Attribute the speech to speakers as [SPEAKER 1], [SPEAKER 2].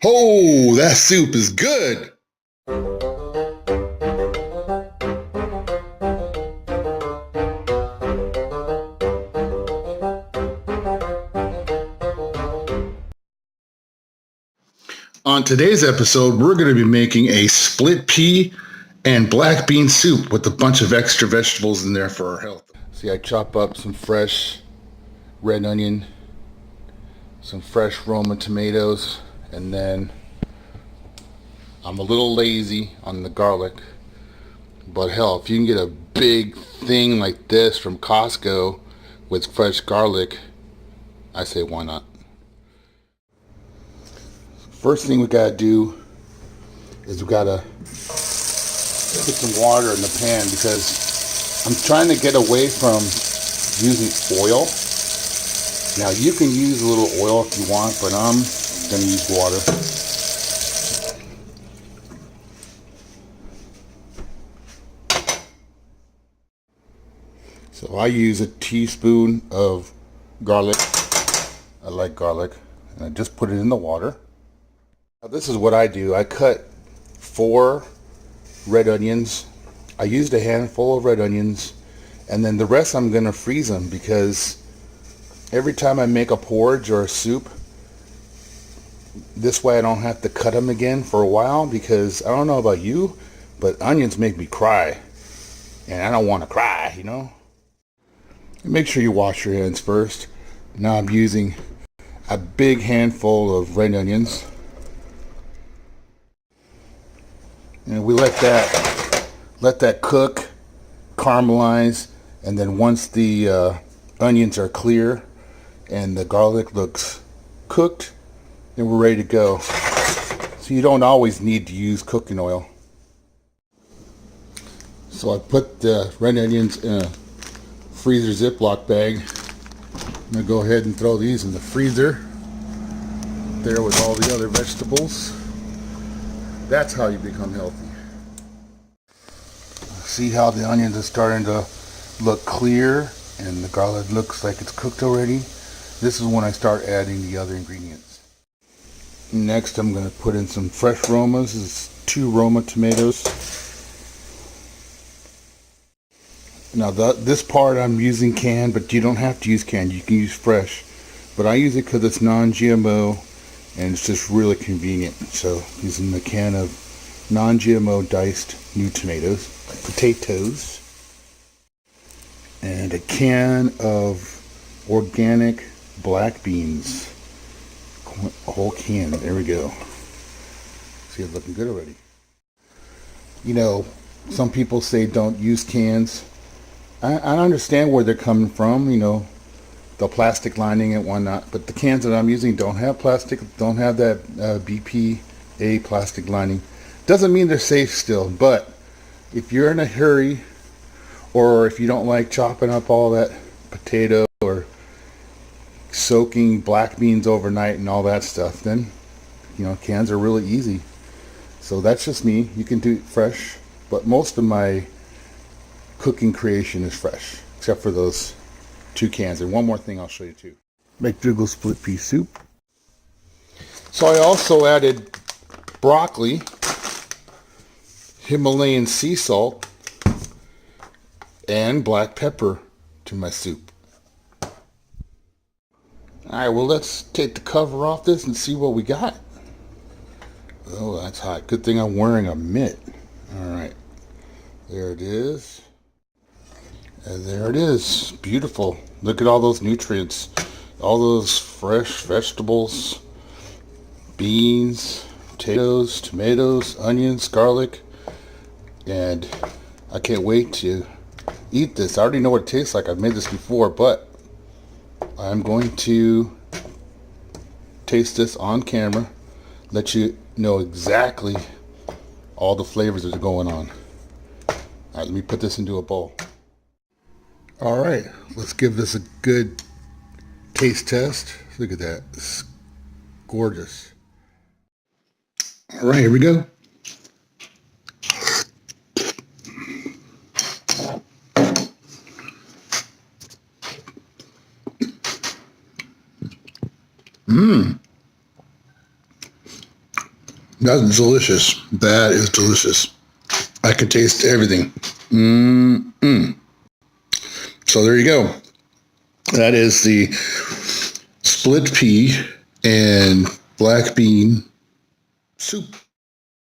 [SPEAKER 1] Oh, that soup is good. On today's episode, we're going to be making a split pea and black bean soup with a bunch of extra vegetables in there for our health. See, I chop up some fresh red onion, some fresh Roma tomatoes, and then I'm a little lazy on the garlic. But hell, if you can get a big thing like this from Costco with fresh garlic, I say why not? First thing we gotta do is we gotta put some water in the pan because I'm trying to get away from using oil. Now you can use a little oil if you want, but I'm gonna use water. So I use a teaspoon of garlic. I like garlic. And I just put it in the water. Now this is what I do. I cut 4 red onions. I used a handful of red onions, and then the rest I'm going to freeze them because every time I make a porridge or a soup, this way I don't have to cut them again for a while, because I don't know about you, but onions make me cry, and I don't want to cry, you know? Make sure you wash your hands first. Now I'm using a big handful of red onions. And we let that cook, caramelize, and then once the onions are clear and the garlic looks cooked, then we're ready to go. So you don't always need to use cooking oil. So I put the red onions in a freezer Ziploc bag. I'm going to go ahead and throw these in the freezer there with all the other vegetables. That's how you become healthy. See how the onions are starting to look clear and the garlic looks like it's cooked already? This is when I start adding the other ingredients. Next I'm going to put in some fresh Romas. This is 2 Roma tomatoes. Now this part I'm using canned, but you don't have to use canned. You can use fresh. But I use it because it's non-GMO and it's just really convenient. So using a can of non-GMO diced new potatoes, and a can of organic black beans. A whole can. There we go. See, it's looking good already. You know, some people say don't use cans. I understand where they're coming from, you know, the plastic lining and whatnot, but the cans that I'm using don't have plastic, don't have that BPA plastic lining. Doesn't mean they're safe still, but if you're in a hurry, or if you don't like chopping up all that potato or soaking black beans overnight and all that stuff, then, you know, cans are really easy. So that's just me. You can do it fresh, but most of my cooking creation is fresh, except for those 2 cans. And one more thing I'll show you too. McDougall split pea soup. So I also added broccoli, Himalayan sea salt, and black pepper to my soup. Alright, well, let's take the cover off this and see what we got. Oh, that's hot. Good thing I'm wearing a mitt. Alright, there it is. And there it is. Beautiful. Look at all those nutrients. All those fresh vegetables, beans, potatoes, tomatoes, onions, garlic. And I can't wait to eat this. I already know what it tastes like. I've made this before, but I'm going to taste this on camera, let you know exactly all the flavors that are going on. Alright, let me put this into a bowl. Alright, let's give this a good taste test. Look at that. It's gorgeous. Alright, here we go. That's delicious. That is delicious. I can taste everything. So there you go. That is the split pea and black bean soup.